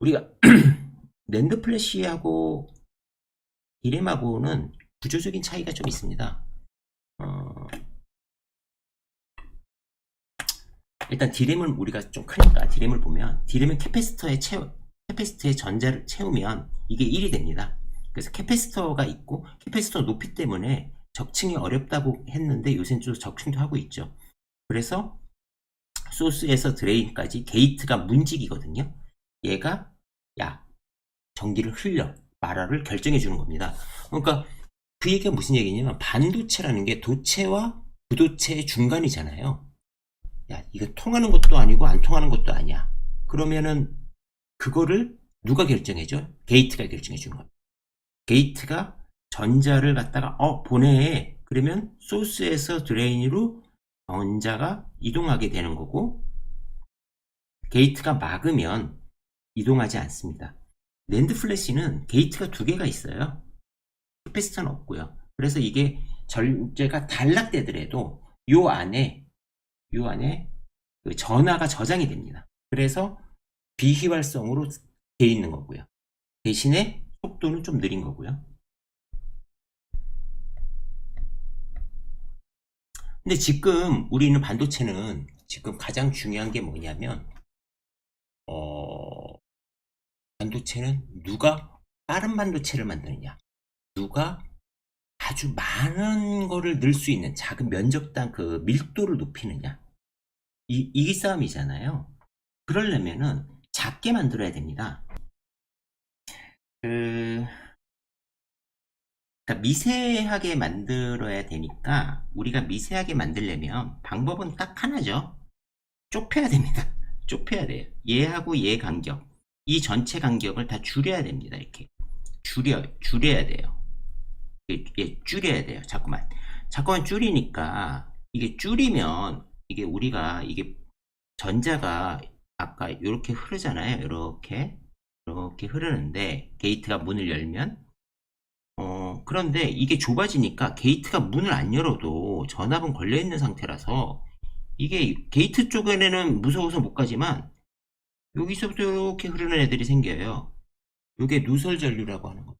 우리가 낸드 플래시하고 디램하고는 구조적인 차이가 좀 있습니다. 일단 디램을 우리가 좀 크니까 디램을 보면 디램은 캐패시터의 전자를 채우면 이게 1이 됩니다. 그래서 캐패시터가 있고 캐패시터 높이 때문에 적층이 어렵다고 했는데 요새는 좀 적층도 하고 있죠. 그래서 소스에서 드레인까지 게이트가 문직이거든요. 얘가 야 전기를 흘려 말아를 결정해 주는 겁니다. 그러니까 그 얘기가 무슨 얘기냐면 반도체라는 게 도체와 부도체의 중간이잖아요. 야 이거 통하는 것도 아니고 안 통하는 것도 아니야. 그러면은 그거를 누가 결정해줘? 게이트가 결정해 주는 겁니다. 게이트가 전자를 갖다가 보내. 그러면 소스에서 드레인으로 전자가 이동하게 되는 거고 게이트가 막으면 이동하지 않습니다. 낸드 플래시는 게이트가 두 개가 있어요. 캐패시터는 없고요. 그래서 이게 전제가 단락되더라도 요 안에 그 전하가 저장이 됩니다. 그래서 비휘발성으로 돼 있는 거고요. 대신에 속도는 좀 느린 거고요. 근데 지금 우리는 반도체는 지금 가장 중요한 게 뭐냐면 반도체는 누가 빠른 반도체를 만드느냐, 누가 아주 많은 거를 넣을 수 있는 작은 면적당 그 밀도를 높이느냐, 이 싸움이잖아요. 그러려면은 작게 만들어야 됩니다. 그러니까 미세하게 만들어야 되니까 우리가 미세하게 만들려면 방법은 딱 하나죠. 좁혀야 됩니다. 좁혀야 돼요. 얘하고 얘 간격, 이 전체 간격을 다 줄여야 됩니다. 이렇게 줄여야 돼요. 줄여야 돼요. 자꾸만 줄이니까 이게 줄이면 이게 우리가 이게 전자가 아까 이렇게 흐르잖아요. 이렇게 흐르는데 게이트가 문을 열면 그런데 이게 좁아지니까 게이트가 문을 안 열어도 전압은 걸려있는 상태라서 이게 게이트 쪽에는 무서워서 못 가지만 여기서부터 이렇게 흐르는 애들이 생겨요. 이게 누설 전류라고 하는 거.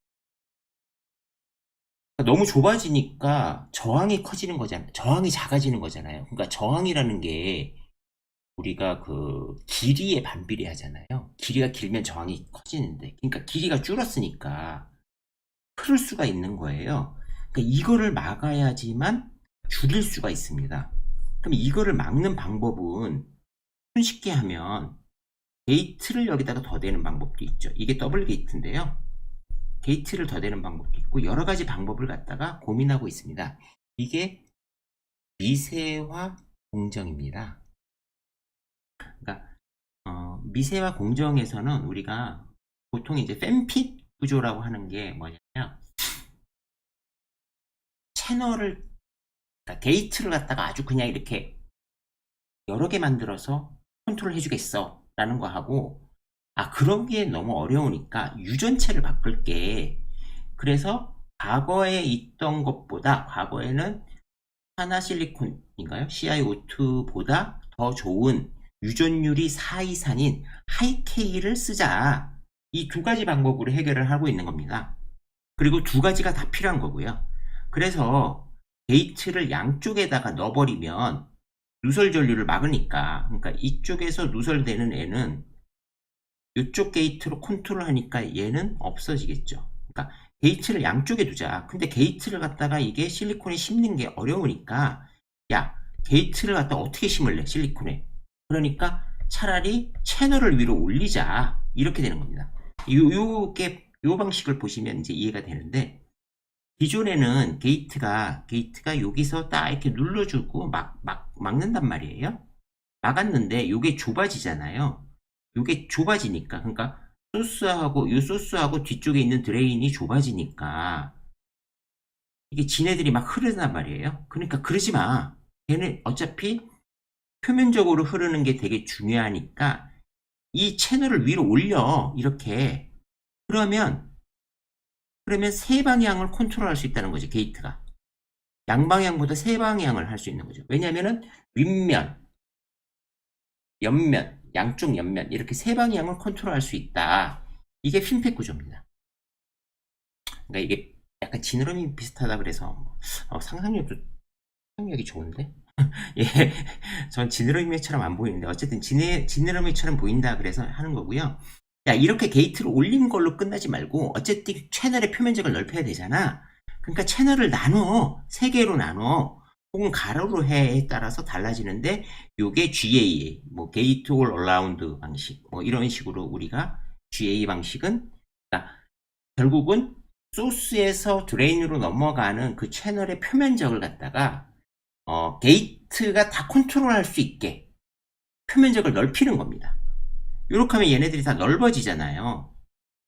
너무 좁아지니까 저항이 커지는 거잖아요. 저항이 작아지는 거잖아요. 그러니까 저항이라는 게 우리가 그 길이에 반비례하잖아요. 길이가 길면 저항이 커지는데, 그러니까 길이가 줄었으니까 흐를 수가 있는 거예요. 그러니까 이거를 막아야지만 줄일 수가 있습니다. 그럼 이거를 막는 방법은 손쉽게 하면 게이트를 여기다가 더 대는 방법도 있죠. 이게 더블 게이트인데요. 게이트를 더 대는 방법도 있고 여러 가지 방법을 갖다가 고민하고 있습니다. 이게 미세화 공정입니다. 그러니까 미세화 공정에서는 우리가 보통 이제 fem핏 구조라고 하는 게 뭐냐면 채널을 그러니까 게이트를 갖다가 아주 그냥 이렇게 여러 개 만들어서 컨트롤 해주겠어 라는 거 하고 그런 게 너무 어려우니까 유전체를 바꿀게. 그래서 과거에 있던 것보다 과거에는 하나실리콘인가요? CiO2보다 더 좋은 유전율이 4 이상인 하이K를 쓰자. 이 두 가지 방법으로 해결을 하고 있는 겁니다. 그리고 두 가지가 다 필요한 거고요. 그래서 게이트를 양쪽에다가 넣어버리면 누설 전류를 막으니까, 그러니까 이쪽에서 누설되는 애는 이쪽 게이트로 컨트롤 하니까 얘는 없어지겠죠. 그러니까 게이트를 양쪽에 두자. 근데 게이트를 갖다가 이게 실리콘에 심는 게 어려우니까 야 게이트를 갖다 어떻게 심을래 실리콘에. 그러니까 차라리 채널을 위로 올리자. 이렇게 되는 겁니다. 요 방식을 보시면 이제 이해가 되는데 기존에는 게이트가 여기서 딱 이렇게 눌러주고 막는단 말이에요. 막았는데 요게 좁아지잖아요. 요게 좁아지니까 그러니까 소스하고 뒤쪽에 있는 드레인이 좁아지니까 이게 지네들이 막 흐르단 말이에요. 그러니까 그러지 마. 걔는 어차피 표면적으로 흐르는 게 되게 중요하니까 이 채널을 위로 올려. 이렇게. 그러면 세 방향을 컨트롤할 수 있다는 거죠. 게이트가. 양방향보다 세 방향을 할 수 있는 거죠. 왜냐면은 윗면, 옆면, 양쪽 옆면 이렇게 세 방향을 컨트롤할 수 있다. 이게 핀팩 구조입니다. 그러니까 이게 약간 지느러미 비슷하다 그래서 상상력이 좋은데? 예, 전 지느러미처럼 안 보이는데 어쨌든 지느러미처럼 보인다 그래서 하는 거고요. 야, 이렇게 게이트를 올린 걸로 끝나지 말고 어쨌든 채널의 표면적을 넓혀야 되잖아. 그러니까 채널을 나눠, 세 개로 나눠, 혹은 가로로 해에 따라서 달라지는데 요게 GA, 뭐 게이트 올 어라운드 방식, 뭐 이런 식으로 우리가 GA 방식은 그러니까 결국은 소스에서 드레인으로 넘어가는 그 채널의 표면적을 갖다가 게이트가 다 컨트롤할 수 있게 표면적을 넓히는 겁니다. 요렇게 하면 얘네들이 다 넓어지잖아요.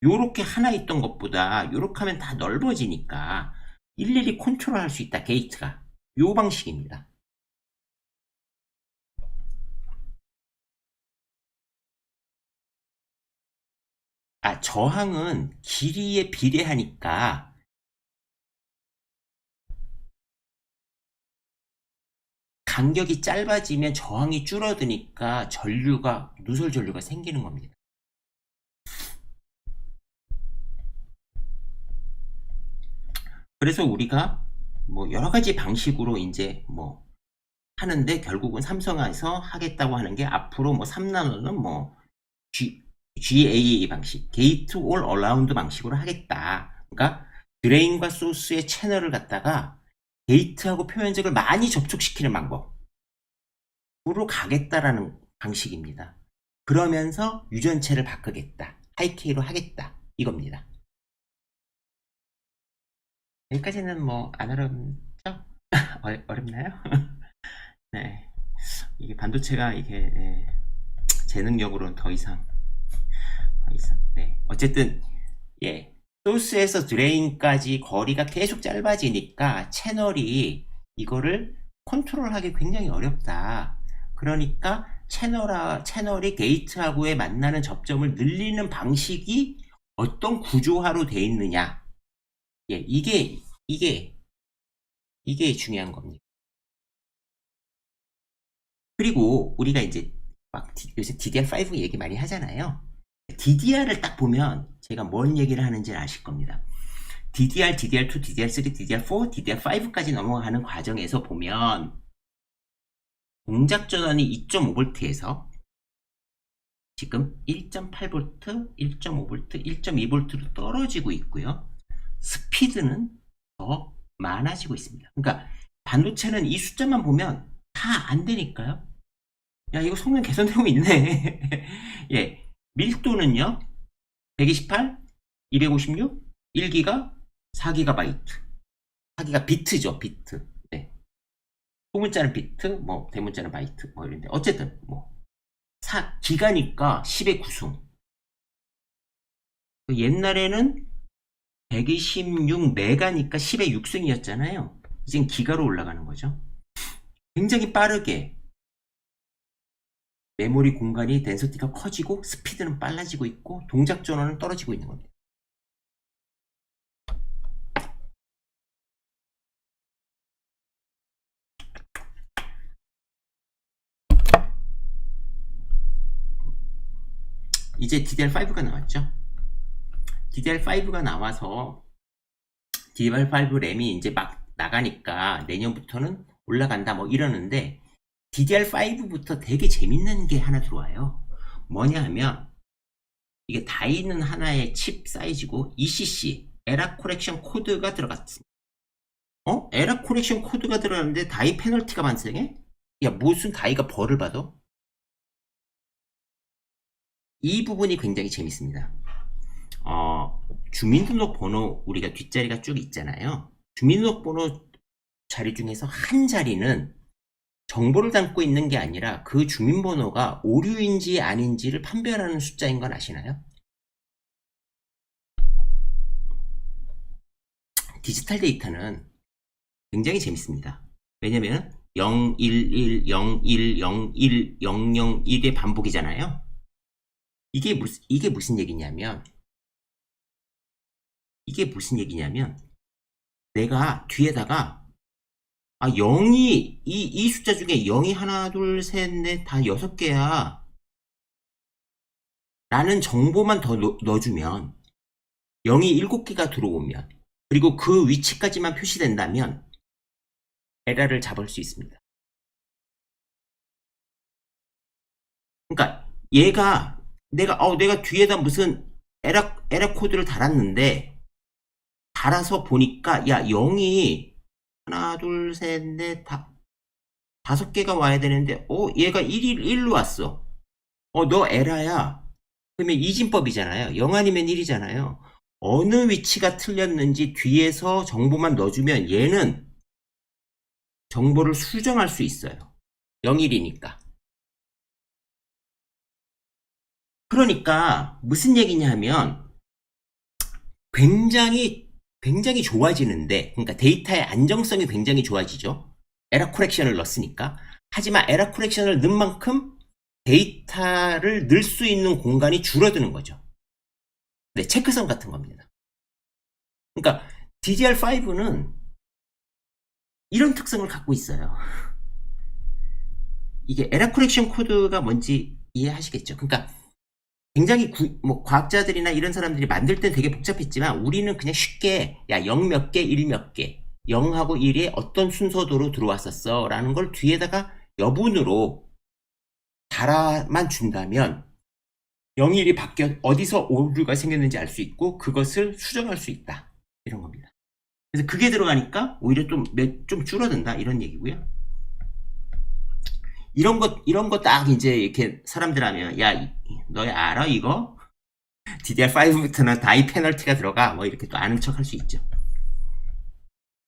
요렇게 하나 있던 것보다 요렇게 하면 다 넓어지니까 일일이 컨트롤할 수 있다. 게이트가 요 방식입니다. 저항은 길이에 비례하니까 간격이 짧아지면 저항이 줄어드니까 누설 전류가 생기는 겁니다. 그래서 우리가 뭐 여러 가지 방식으로 이제 뭐 하는데 결국은 삼성에서 하겠다고 하는 게 앞으로 뭐 3나노는 뭐 GAA 방식, 게이트 올 어라운드 방식으로 하겠다. 그러니까 드레인과 소스의 채널을 갖다가 게이트하고 표면적을 많이 접촉시키는 방법으로 가겠다라는 방식입니다. 그러면서 유전체를 바꾸겠다. 하이케이로 하겠다. 이겁니다. 여기까지는 뭐 안 어렵죠? 어렵나요? 네. 이게 반도체가 이게 제 능력으로는 더 이상 네. 어쨌든 예. 소스에서 드레인까지 거리가 계속 짧아지니까 채널이 이거를 컨트롤하기 굉장히 어렵다. 그러니까 채널이 게이트하고의 만나는 접점을 늘리는 방식이 어떤 구조화로 돼 있느냐. 예, 이게 중요한 겁니다. 그리고 우리가 이제 막 요새 DDR5 얘기 많이 하잖아요. DDR을 딱 보면 제가 뭔 얘기를 하는지 아실 겁니다. DDR, DDR2, DDR3, DDR4, DDR5까지 넘어가는 과정에서 보면 동작 전원이 2.5V에서 지금 1.8V, 1.5V, 1.2V로 떨어지고 있고요. 스피드는 더 많아지고 있습니다. 그러니까 반도체는 이 숫자만 보면 다 안 되니까요. 야, 이거 성능 개선되고 있네. 예. 밀도는요, 128, 256, 1기가, 4GB. 4기가 비트죠, 비트. 네. 소문자는 비트, 뭐, 대문자는 바이트, 뭐, 이런데. 어쨌든, 뭐, 기가니까 10의 구승. 옛날에는 126메가니까 10의 6승이었잖아요. 이젠 기가로 올라가는 거죠. 굉장히 빠르게 메모리 공간이 덴서티가 커지고 스피드는 빨라지고 있고 동작 전원은 떨어지고 있는 겁니다. 이제 DDR5가 나왔죠. DDR5가 나와서 DDR5 램이 이제 막 나가니까 내년부터는 올라간다 뭐 이러는데 DDR5부터 되게 재밌는 게 하나 들어와요. 뭐냐 하면 이게 다이는 하나의 칩 사이즈고 ECC, 에라 코렉션 코드가 들어갔습니다. 에라 코렉션 코드가 들어갔는데 다이 페널티가 발생해? 야, 무슨 다이가 벌을 받아? 이 부분이 굉장히 재밌습니다. 주민등록번호 우리가 뒷자리가 쭉 있잖아요. 주민등록번호 자리 중에서 한 자리는 정보를 담고 있는 게 아니라 그 주민번호가 오류인지 아닌지를 판별하는 숫자인 건 아시나요? 디지털 데이터는 굉장히 재밌습니다. 왜냐면 011, 01, 01, 001의 반복이잖아요. 이게 무슨 얘기냐면 내가 뒤에다가 0이 이 숫자 중에 0이 하나 둘 셋 넷 다 6개야. 라는 정보만 더 넣어주면 0이 7개가 들어오면 그리고 그 위치까지만 표시된다면 에러를 잡을 수 있습니다. 그러니까 얘가 내가 뒤에다 무슨 에러 코드를 달았는데 달아서 보니까 야 0이 하나 둘 셋 넷 5개가 와야 되는데 얘가 1로 왔어. 너 에러야. 그러면 이진법이잖아요. 0 아니면 1이잖아요. 어느 위치가 틀렸는지 뒤에서 정보만 넣어주면 얘는 정보를 수정할 수 있어요. 0일이니까. 그러니까 무슨 얘기냐면 굉장히 좋아지는데, 그러니까 데이터의 안정성이 굉장히 좋아지죠. 에러 코렉션을 넣었으니까. 하지만 에러 코렉션을 넣은 만큼 데이터를 넣을 수 있는 공간이 줄어드는 거죠. 네, 체크성 같은 겁니다. 그러니까 DDR5는 이런 특성을 갖고 있어요. 이게 에러 코렉션 코드가 뭔지 이해하시겠죠? 그러니까 굉장히 과학자들이나 이런 사람들이 만들 땐 되게 복잡했지만 우리는 그냥 쉽게 0 몇 개, 1 몇 개, 0하고 1이 어떤 순서대로 들어왔었어 라는 걸 뒤에다가 여분으로 달아만 준다면 0, 1이 바뀌어 어디서 오류가 생겼는지 알 수 있고 그것을 수정할 수 있다. 이런 겁니다. 그래서 그게 들어가니까 오히려 좀 줄어든다 이런 얘기고요. 이런 거 딱 이제 이렇게 사람들 하면 야 너희 알아 이거? DDR5부터는 다이 페널티가 들어가 뭐 이렇게 또 아는 척 할 수 있죠.